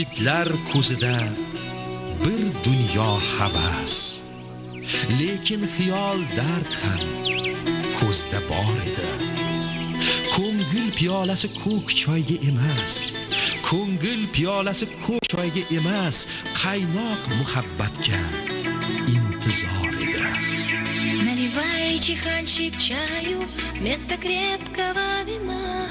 yigitlar ko'zida bir dunyo havas, lekin xiyol dard ham ko'zda bor edi. Ko'ngil piyolasi ko'k choyga emas, ko'ngil piyolasi ko'k choyga emas, qaynoq muhabbatga intizor edi. Наливай, чайханчик, чаю вместо крепкого вина.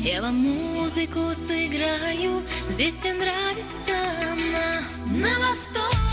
Я вам музыку сыграю, здесь всем нравится она. На восток